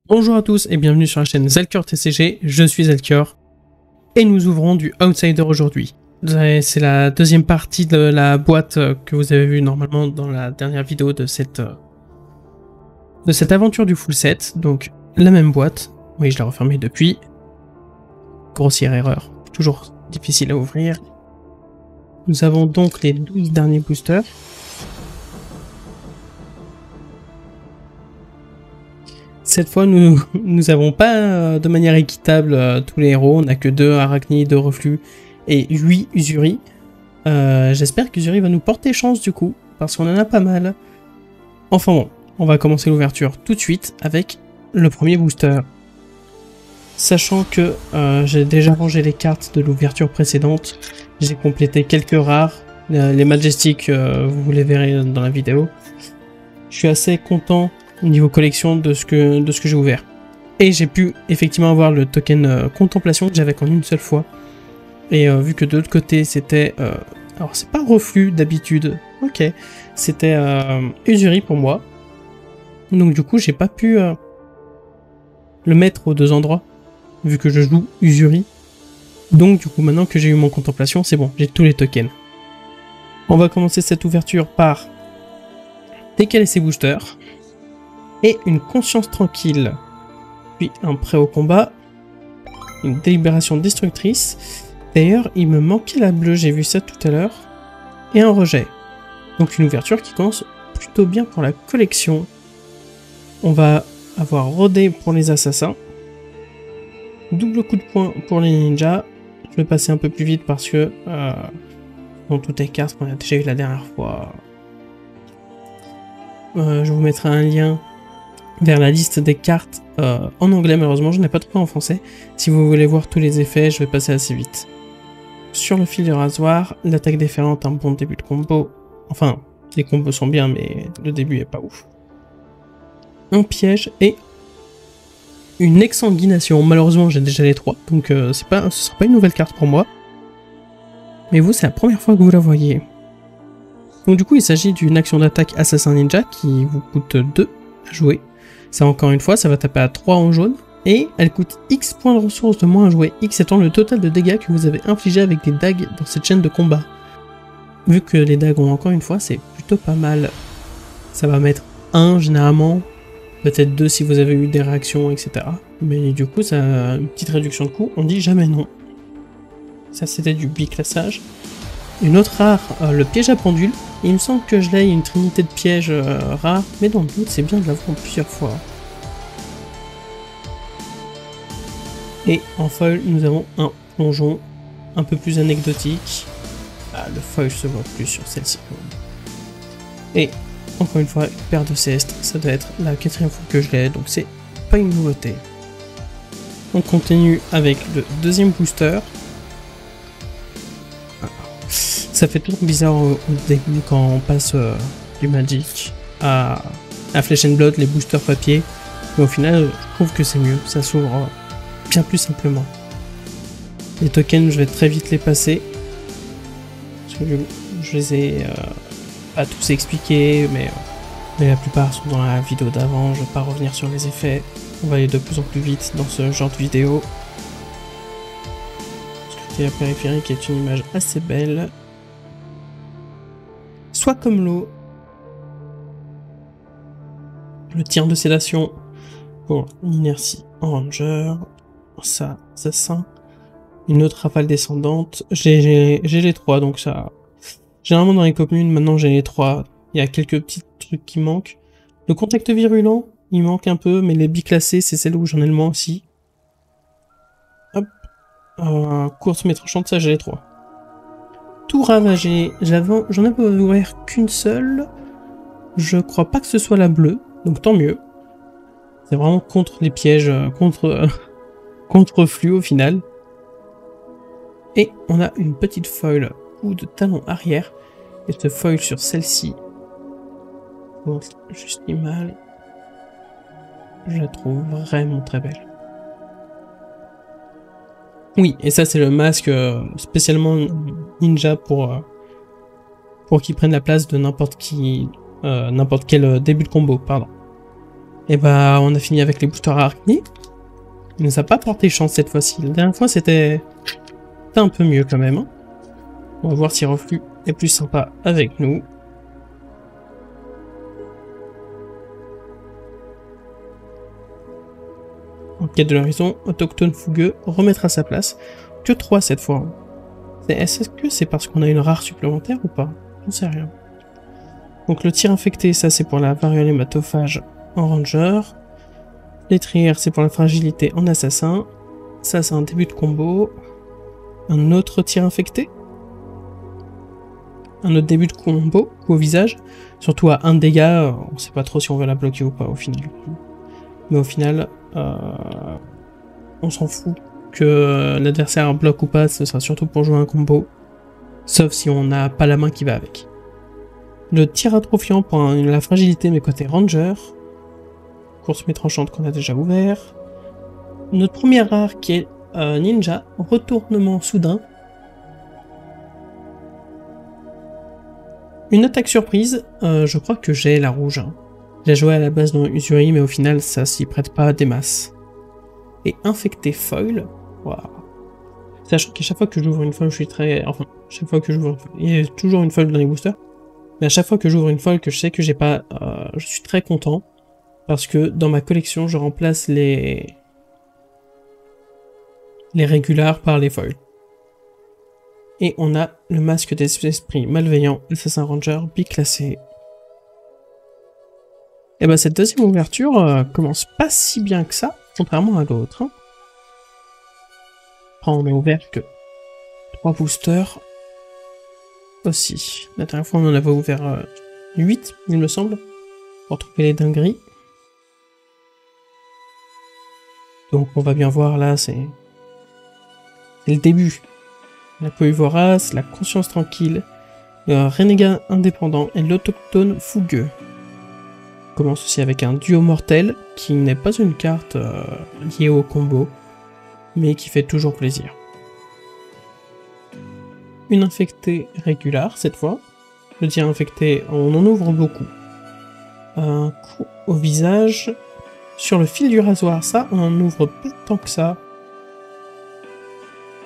Bonjour à tous et bienvenue sur la chaîne Zalcure TCG, je suis Zalcure et nous ouvrons du Outsider aujourd'hui. C'est la deuxième partie de la boîte que vous avez vue normalement dans la dernière vidéo de cette aventure du full set, donc la même boîte. Oui, je l'ai refermée depuis. Grossière erreur, toujours difficile à ouvrir. Nous avons donc les 12 derniers boosters. Cette fois, nous n'avons pas de manière équitable tous les héros. On n'a que 2 Arachni, 2 Reflux et 8 Usuri. J'espère qu'Usuri va nous porter chance du coup, parce qu'on en a pas mal. Enfin bon, on va commencer l'ouverture tout de suite avec le premier booster. Sachant que j'ai déjà rangé les cartes de l'ouverture précédente, j'ai complété quelques rares. Les Majestics, vous les verrez dans la vidéo. Je suis assez content au niveau collection de ce que j'ai ouvert. Et j'ai pu effectivement avoir le token contemplation que j'avais qu'en une seule fois. Et vu que de l'autre côté c'était... alors c'est pas reflux d'habitude, ok. C'était Usuri pour moi. Donc du coup j'ai pas pu le mettre aux deux endroits. Vu que je joue Usuri. Donc du coup maintenant que j'ai eu mon contemplation, c'est bon, j'ai tous les tokens. On va commencer cette ouverture par décaler ses boosters. Et une conscience tranquille, puis un prêt au combat, une délibération destructrice. D'ailleurs, il me manquait la bleue, j'ai vu ça tout à l'heure, et un rejet. Donc une ouverture qui commence plutôt bien pour la collection. On va avoir rodé pour les assassins, double coup de poing pour les ninjas. Je vais passer un peu plus vite parce que dans toutes les cartes qu'on a déjà eu la dernière fois, je vous mettrai un lien vers la liste des cartes en anglais. Malheureusement je n'ai pas trouvé en français. Si vous voulez voir tous les effets, je vais passer assez vite. Sur le fil de rasoir, l'attaque déferlante, un bon début de combo. Enfin, les combos sont bien mais le début est pas ouf. Un piège et une exsanguination. Malheureusement j'ai déjà les 3, donc ce sera pas une nouvelle carte pour moi. Mais vous, c'est la première fois que vous la voyez. Donc du coup il s'agit d'une action d'attaque assassin ninja qui vous coûte 2 à jouer. Ça encore une fois, ça va taper à 3 en jaune, et elle coûte X points de ressources de moins à jouer, X étant le total de dégâts que vous avez infligé avec des dagues dans cette chaîne de combat. Vu que les dagues ont encore une fois, c'est plutôt pas mal. Ça va mettre 1 généralement, peut-être 2 si vous avez eu des réactions, etc. Mais du coup, ça a une petite réduction de coût, on dit jamais non. Ça c'était du biclassage. Une autre rare, le piège à pendule. Il me semble que je l'ai une trinité de pièges rares, mais dans le doute, c'est bien de l'avoir plusieurs fois. Et en foil, nous avons un plongeon un peu plus anecdotique. Ah, le foil se voit plus sur celle-ci. Et encore une fois, une paire de cestes, ça doit être la 4e fois que je l'ai, donc c'est pas une nouveauté. On continue avec le deuxième booster. Ça fait toujours bizarre au début quand on passe du Magic à Flesh and Blood, les boosters papier. Mais au final, je trouve que c'est mieux. Ça s'ouvre bien plus simplement. Les tokens, je vais très vite les passer. Parce que je les ai pas tous expliqués, mais la plupart sont dans la vidéo d'avant. Je vais pas revenir sur les effets. On va aller de plus en plus vite dans ce genre de vidéo. Scruter périphérique est une image assez belle. Soit comme l'eau, le tir de sédation pour l'inertie en ranger, ça assassin, une autre rafale descendante, j'ai les 3 donc ça, généralement dans les communes maintenant j'ai les 3, il y a quelques petits trucs qui manquent. Le contact virulent, il manque un peu, mais les biclassés c'est celle où j'en ai le moins aussi. Hop, course mais tranchante, ça j'ai les 3. Tout ravagé, j'en avais ouvert qu'une seule, je crois pas que ce soit la bleue, donc tant mieux. C'est vraiment contre les pièges, contre flux au final. Et on a une petite foil ou de talon arrière, et ce foil sur celle-ci, juste l'image, je la trouve vraiment très belle. Oui, et ça c'est le masque spécialement ninja pour qu'il prenne la place de n'importe quel début de combo, pardon. Et bah, on a fini avec les boosters Arachni. Il nous a pas porté chance cette fois-ci. La dernière fois, c'était un peu mieux quand même. Hein. On va voir si Reflux est plus sympa avec nous. En quête de l'horizon, autochtone fougueux remettra sa place. Que 3 cette fois. Est-ce que c'est parce qu'on a une rare supplémentaire ou pas? J'en sais rien. Donc le tir infecté, ça c'est pour la variole hématophage en ranger. Flétrir, c'est pour la fragilité en assassin. Ça c'est un début de combo. Un autre tir infecté. Un autre début de combo, coup au visage. Surtout à 1 dégât, on sait pas trop si on va la bloquer ou pas au final. Mais au final, on s'en fout que l'adversaire bloque ou pas, ce sera surtout pour jouer un combo. Sauf si on n'a pas la main qui va avec. Le tir atrophiant pour la fragilité, mais côté ranger. Course métranchante qu'on a déjà ouvert. Notre première rare qui est ninja, retournement soudain. Une attaque surprise, je crois que j'ai la rouge. Hein. J'ai joué à la base dans Usuri, mais au final ça s'y prête pas des masses. Et infecté foil, waouh. Sachant qu'à chaque fois que j'ouvre une foil, je suis très... Enfin, chaque fois que j'ouvre une foil, il y a toujours une foil dans les boosters. Mais à chaque fois que j'ouvre une foil que je sais que j'ai pas, je suis très content. Parce que dans ma collection, je remplace les régulars par les foils. Et on a le masque des esprits malveillants, l'assassin ranger, biclassé. Et bah cette deuxième ouverture commence pas si bien que ça, contrairement à l'autre. Hein. On n'a ouvert que 3 boosters. Aussi. La dernière fois on en avait ouvert 8, il me semble, pour trouver les dingueries. Donc on va bien voir là, c'est le début. La peau vorace, la conscience tranquille, le renégat indépendant et l'autochtone fougueux. On commence aussi avec un duo mortel, qui n'est pas une carte liée au combo, mais qui fait toujours plaisir. Une infectée régulière cette fois. Le tir infecté, on en ouvre beaucoup. Un coup au visage. Sur le fil du rasoir, ça, on en ouvre pas tant que ça.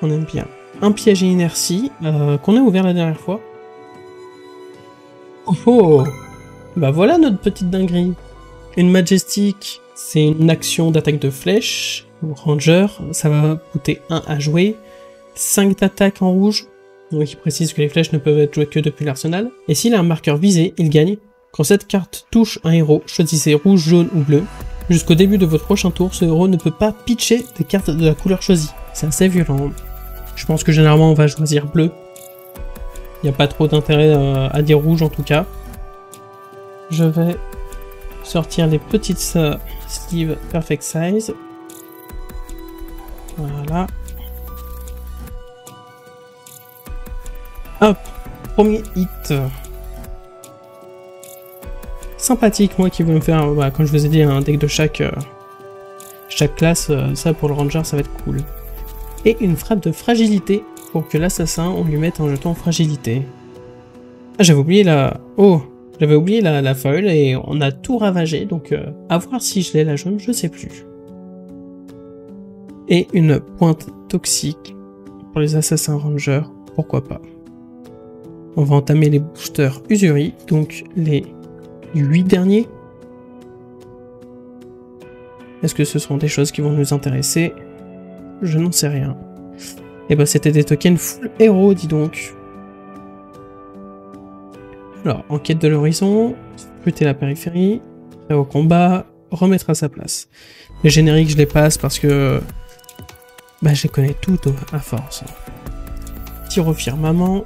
On aime bien. Un piège et inertie, qu'on a ouvert la dernière fois. Oh oh! Bah voilà notre petite dinguerie. Une Majestic, c'est une action d'attaque de flèche. Ou Ranger, ça va coûter 1 à jouer. 5 d'attaque en rouge. Donc il précise que les flèches ne peuvent être jouées que depuis l'arsenal. Et s'il a un marqueur visé, il gagne. Quand cette carte touche un héros, choisissez rouge, jaune ou bleu. Jusqu'au début de votre prochain tour, ce héros ne peut pas pitcher des cartes de la couleur choisie. C'est assez violent. Je pense que généralement on va choisir bleu. Il n'y a pas trop d'intérêt à dire rouge en tout cas. Je vais sortir les petites sleeves perfect size. Voilà. Hop, premier hit. Sympathique, moi qui veux me faire, bah, comme je vous ai dit, un deck de chaque classe, ça pour le ranger ça va être cool. Et une frappe de fragilité pour que l'assassin, on lui mette un jeton fragilité. Ah, j'avais oublié la... Oh, j'avais oublié la foil et on a tout ravagé, donc à voir si je l'ai la jaune, je sais plus. Et une pointe toxique pour les assassins rangers, pourquoi pas. On va entamer les boosters Usuri, donc les 8 derniers. Est-ce que ce seront des choses qui vont nous intéresser? Je n'en sais rien. Et bah c'était des tokens full héros, dis donc. Alors, en quête de l'horizon, scruter la périphérie, prêt au combat, remettre à sa place. Les génériques, je les passe parce que bah, je les connais toutes à force. Tir au firmament.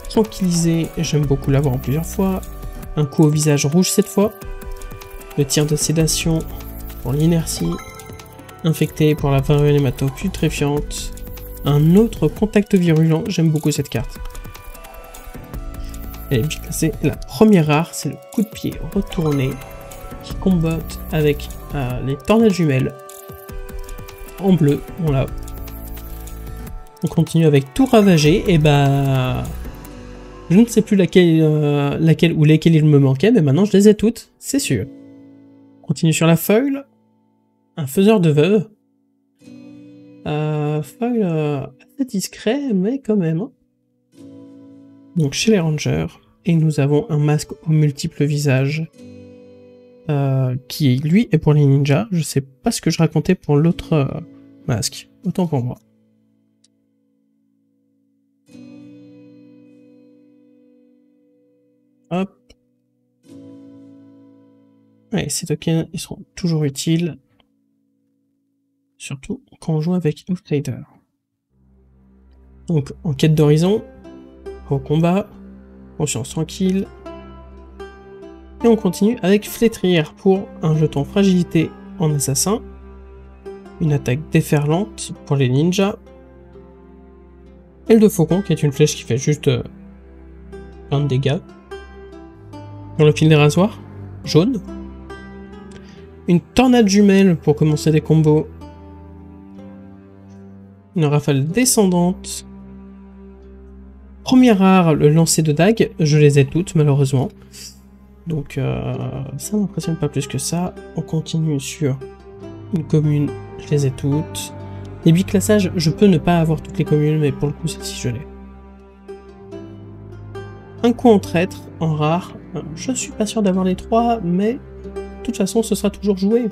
Tranquilliser, j'aime beaucoup l'avoir en plusieurs fois. Un coup au visage rouge cette fois. Le tir de sédation pour l'inertie. Infecté pour la variole hémato putréfiante. Un autre contact virulent, j'aime beaucoup cette carte. Elle est bien classée. La première rare, c'est le coup de pied retourné qui combatte avec les tornades jumelles en bleu. Voilà. On continue avec tout ravagé. Et bah, je ne sais plus laquelle ou lesquelles il me manquait, mais maintenant je les ai toutes, c'est sûr. On continue sur la foil. Un faiseur de veuve. Foil assez discret, mais quand même. Hein. Donc chez les rangers. Et nous avons un masque aux multiples visages. Qui, lui, est pour les ninjas. Je sais pas ce que je racontais pour l'autre masque. Autant pour moi. Hop. Ouais, ces tokens, ils seront toujours utiles. Surtout quand on joue avec Outsider. Donc, en quête d'horizon, au combat, conscience tranquille. Et on continue avec Flétrir pour un jeton fragilité en assassin. Une attaque déferlante pour les ninjas. Aile de faucon, qui est une flèche qui fait juste plein de dégâts. Dans le fil des rasoirs, jaune. Une tornade jumelle pour commencer des combos. Une rafale descendante. Première rare, le lancer de dague. Je les ai toutes, malheureusement. Donc, ça m'impressionne pas plus que ça. On continue sur une commune. Je les ai toutes. Les biclassages, je peux ne pas avoir toutes les communes, mais pour le coup, celle-ci, je l'ai. Un coup en traître, en rare. Je suis pas sûr d'avoir les trois, mais de toute façon, ce sera toujours joué.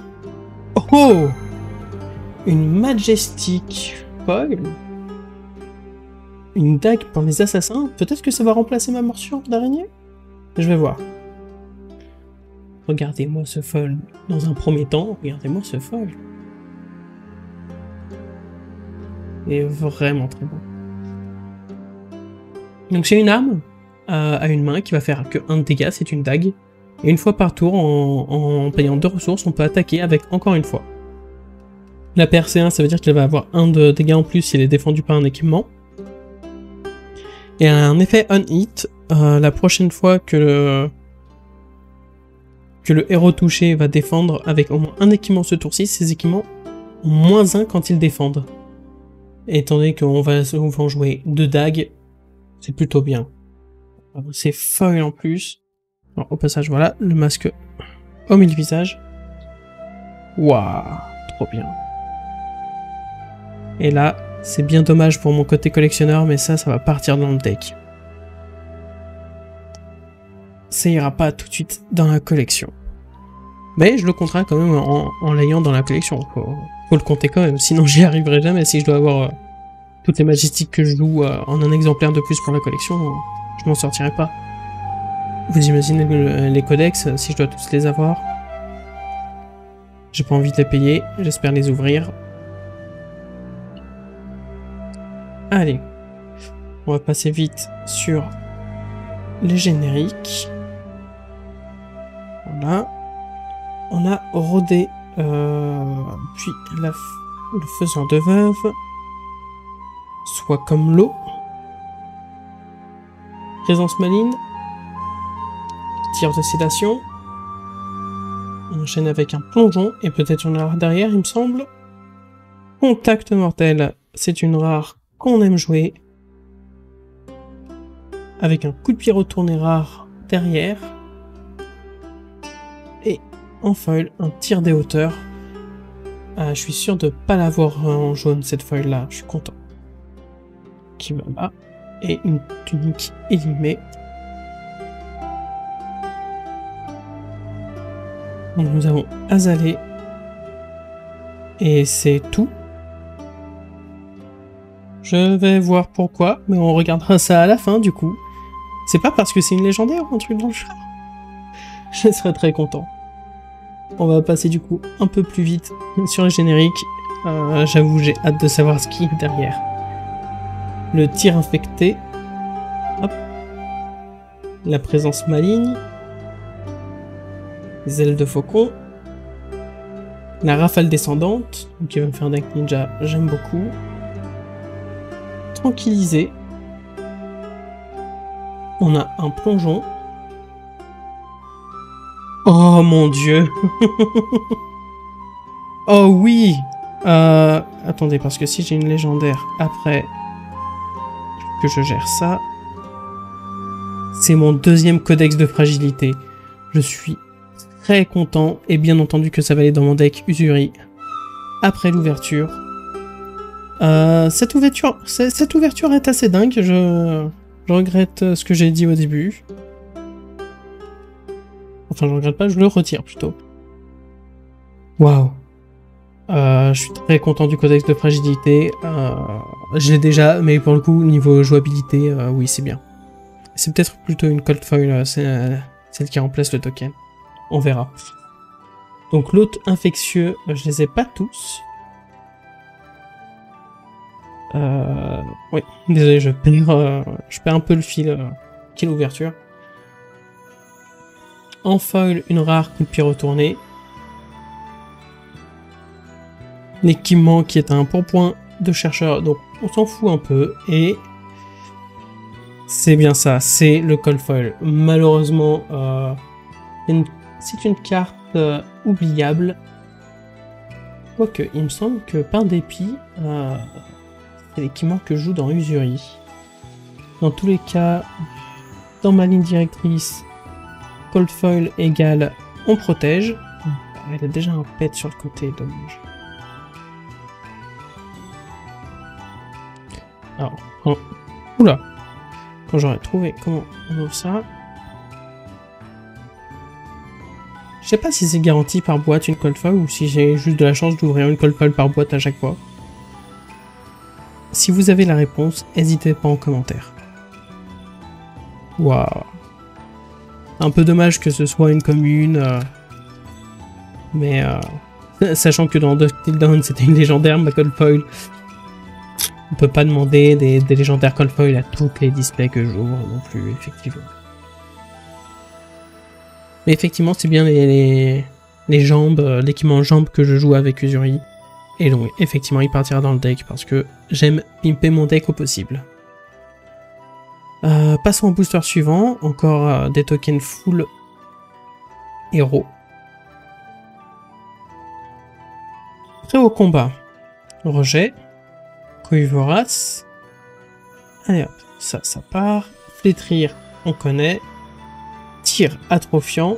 Oh, oh, une Majestic Foil. Une dague pour les assassins. Peut-être que ça va remplacer ma morsure d'araignée. Je vais voir. Regardez-moi ce foil. Dans un premier temps, regardez-moi ce foil. Il est vraiment très bon. Donc c'est une arme à une main qui va faire que 1 de dégâts, c'est une dague. Et une fois par tour, en payant 2 ressources, on peut attaquer avec encore une fois. La PRC1, ça veut dire qu'elle va avoir 1 de dégâts en plus si elle est défendue par un équipement. Et un effet on-hit, la prochaine fois que le héros touché va défendre avec au moins un équipement ce tour-ci, ces équipements ont moins 1 quand ils défendent. Et étant donné qu'on va souvent jouer 2 dagues, c'est plutôt bien. C'est foil en plus. Alors, au passage, voilà, le masque au mille visages. Waouh, trop bien. Et là, c'est bien dommage pour mon côté collectionneur, mais ça va partir dans le deck. Ça ira pas tout de suite dans la collection. Mais je le compterai quand même en l'ayant dans la collection. Faut le compter quand même, sinon j'y arriverai jamais. Si je dois avoir toutes les magistiques que je joue en un exemplaire de plus pour la collection, je m'en sortirai pas. Vous imaginez les codex, si je dois tous les avoir. J'ai pas envie de les payer, j'espère les ouvrir. Allez, on va passer vite sur les génériques. Voilà. On a rodé, puis le faiseur de veuve, soit comme l'eau, présence maligne, tir de sédation, on enchaîne avec un plongeon, et peut-être une rare derrière, il me semble. Contact mortel, c'est une rare qu'on aime jouer, avec un coup de pied retourné rare derrière, et en foil, un tir des hauteurs. Je suis sûr de pas l'avoir en jaune cette foil là, je suis content. Qui va là, et une tunique élimée. Donc nous avons Azalée, et c'est tout. Je vais voir pourquoi, mais on regardera ça à la fin du coup. C'est pas parce que c'est une légendaire ou un truc dans le genre. Je serais très content. On va passer du coup un peu plus vite sur les génériques. J'avoue, j'ai hâte de savoir ce qu'il y a derrière. Le tir infecté. Hop. La présence maligne. Les ailes de faucon. La rafale descendante. Qui va me faire un deck ninja, j'aime beaucoup. Tranquillisé. On a un plongeon. Oh mon dieu. Oh oui. Attendez, parce que si j'ai une légendaire après que je gère ça, c'est mon deuxième codex de fragilité. Je suis très content, et bien entendu que ça va aller dans mon deck Usuri après l'ouverture. Cette ouverture est assez dingue, je regrette ce que j'ai dit au début. Enfin, je regrette pas, je le retire plutôt. Waouh. Je suis très content du codex de fragilité. Je l'ai déjà, mais pour le coup, niveau jouabilité, oui, c'est bien. C'est peut-être plutôt une cold foil, celle qui remplace le token. On verra. Donc l'hôte infectieux, je les ai pas tous. Oui, désolé, je perds un peu le fil. Quelle ouverture. En foil, une rare coup de pied retourné. L'équipement qui est un pourpoint de chercheur, donc on s'en fout un peu. Et c'est bien ça, c'est le cold foil. Malheureusement, c'est une carte oubliable. Quoique, il me semble que par dépit, c'est l'équipement que je joue dans Usuri. Dans tous les cas, dans ma ligne directrice, cold foil égale on protège. Elle a déjà un pet sur le côté, dommage. Alors, oula, quand j'aurais trouvé comment on ouvre ça. Je sais pas si c'est garanti par boîte une cold foil ou si j'ai juste de la chance d'ouvrir une cold foil par boîte à chaque fois. Si vous avez la réponse, n'hésitez pas en commentaire. Waouh. Un peu dommage que ce soit une commune. Mais sachant que dans Dusk Till Dawn c'était une légendaire, ma cold foil. On peut pas demander des légendaires cold foil à tous les displays que j'ouvre non plus, effectivement. Mais effectivement, c'est bien les jambes, l'équipement jambes que je joue avec Usuri. Et donc, effectivement, il partira dans le deck parce que j'aime pimper mon deck au possible. Passons au booster suivant. Encore des tokens full héros. Prêt au combat. Rejet. Couille vorace. Allez hop, ça part. Flétrir, on connaît. Tir atrophiant.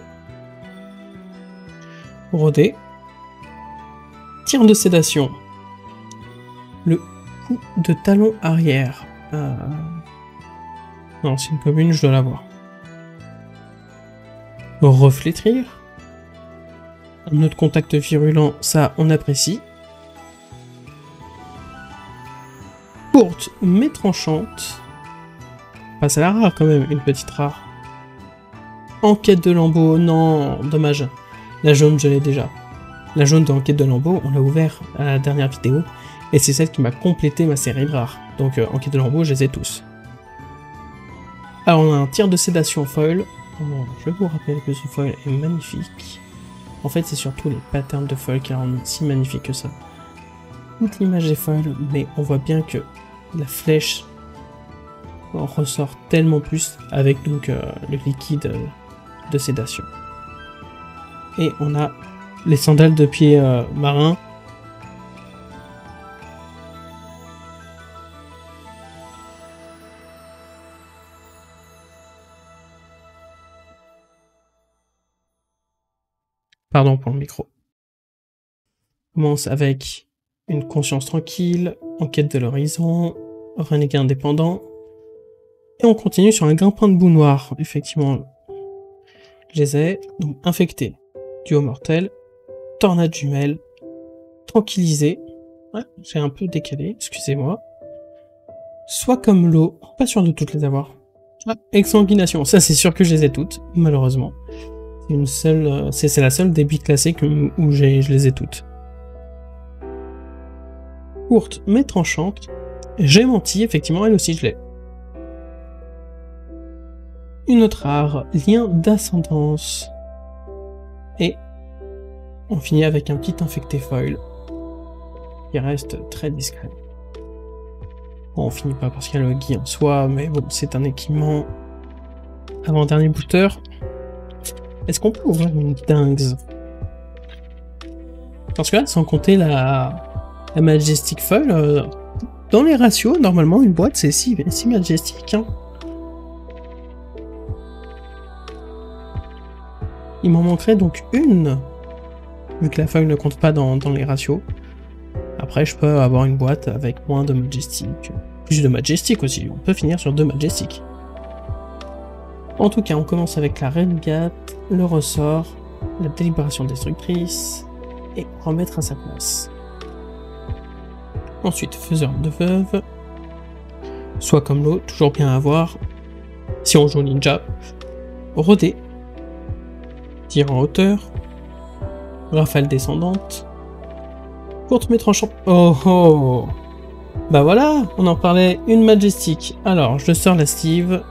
Rodé. Tir de sédation. Le coup de talon arrière. Non, c'est une commune, je dois l'avoir. Reflétrir. Un autre contact virulent, ça on apprécie. Courte mais tranchante. Passe à la rare quand même, une petite rare. Enquête de lambeau, non, dommage. La jaune, je l'ai déjà. La jaune de Enquête de lambeau, on l'a ouvert à la dernière vidéo. Et c'est celle qui m'a complété ma série de rares. Donc Enquête de lambeau, je les ai tous. Alors on a un tir de sédation foil. Je vous rappelle que ce foil est magnifique. En fait, c'est surtout les patterns de foil qui rendent si magnifique que ça. Toute l'image est foil, mais on voit bien que la flèche ressort tellement plus avec donc le liquide de sédation. Et on a les sandales de pied marin. Pardon pour le micro. On commence avec une conscience tranquille, enquête de l'horizon, renégat indépendant. Et on continue sur un grimpin de boue noir. Effectivement, je les ai. Donc, infecté, duo mortel, tornade jumelle, tranquillisé. Ouais, j'ai un peu décalé, excusez-moi. Soit comme l'eau, pas sûr de toutes les avoir. Ah, exsanguination, ça c'est sûr que je les ai toutes, malheureusement. C'est la seule des billes classées où je les ai toutes. Courte mais tranchante. J'ai menti, effectivement, elle aussi je l'ai. Une autre rare, lien d'ascendance. Et on finit avec un petit infecté foil. Qui reste très discret. Bon, on finit pas parce qu'il y a le Guy en soi, mais bon, c'est un équipement. Avant-dernier booster. Est-ce qu'on peut ouvrir une dingue? Parce que là, sans compter la Majestic Foil, dans les ratios, normalement, une boîte, c'est si Majestic. Hein. Il m'en manquerait donc une, vu que la feuille ne compte pas dans les ratios. Après, je peux avoir une boîte avec moins de Majestic. Plus de Majestic aussi, on peut finir sur 2 Majestic. En tout cas, on commence avec la Renegade, le ressort, la délibération destructrice, et remettre à sa place. Ensuite, faiseur de veuve, soit comme l'eau, toujours bien à avoir. Si on joue ninja, rodé, tir en hauteur, rafale descendante, courte mais tranchant. Oh oh! Bah voilà, on en parlait, une Majestic. Alors, je sors la Steve,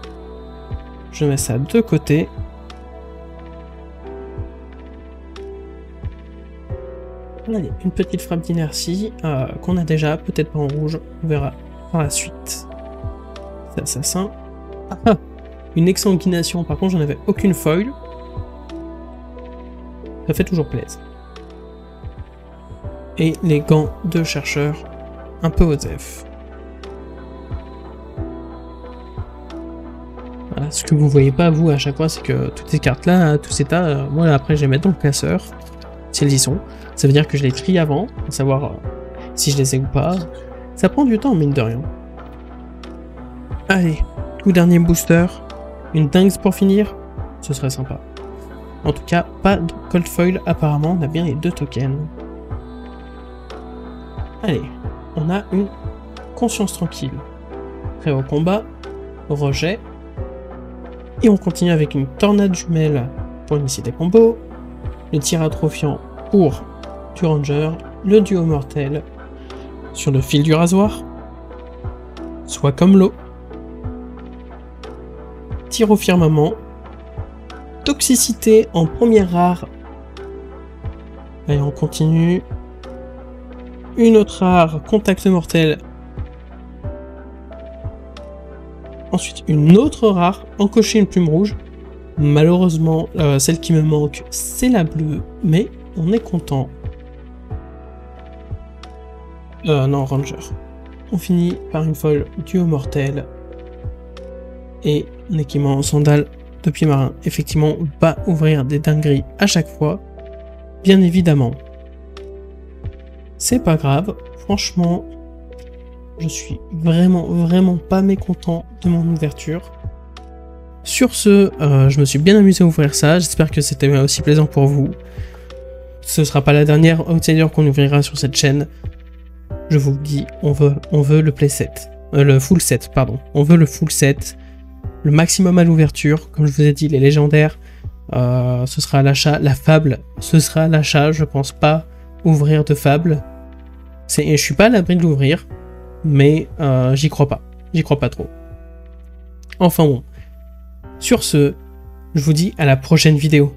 je mets ça de côté. Allez, une petite frappe d'inertie qu'on a déjà, peut-être pas en rouge, on verra par la suite. C'est assassin. Ah, une exsanguination, par contre j'en avais aucune foil. Ça fait toujours plaisir. Et les gants de chercheur, un peu OSEF. Voilà, ce que vous voyez pas vous à chaque fois, c'est que toutes ces cartes là, tous ces tas, moi après je les mets dans le classeur, si elles y sont. Ça veut dire que je les trie avant, pour savoir si je les ai ou pas. Ça prend du temps, mine de rien. Allez, tout dernier booster. Une dingue pour finir. Ce serait sympa. En tout cas, pas de cold foil apparemment. On a bien les 2 tokens. Allez, on a une conscience tranquille. Très haut combat. Rejet. Et on continue avec une tornade jumelle pour initier des combos. Le tir atrophiant pour du ranger, le duo mortel sur le fil du rasoir, soit comme l'eau, tir au firmament, toxicité en première rare, allez on continue, une autre rare, contact mortel, ensuite une autre rare, encocher une plume rouge, malheureusement celle qui me manque c'est la bleue, mais on est content. Non, Ranger. On finit par une folle duo mortel. Et un équipement en sandales de pied marin. Effectivement, on va ouvrir des dingueries à chaque fois. Bien évidemment. C'est pas grave. Franchement, je suis vraiment pas mécontent de mon ouverture. Sur ce, je me suis bien amusé à ouvrir ça. J'espère que c'était aussi plaisant pour vous. Ce sera pas la dernière Outsider qu'on ouvrira sur cette chaîne. Je vous le dis, on veut le playset. Le full set, pardon. On veut le full set. Le maximum à l'ouverture. Comme je vous ai dit, les légendaires, ce sera à l'achat. La fable, ce sera à l'achat. Je pense pas ouvrir de fable. Je suis pas à l'abri de l'ouvrir. Mais j'y crois pas. J'y crois pas trop. Enfin bon. Sur ce, je vous dis à la prochaine vidéo.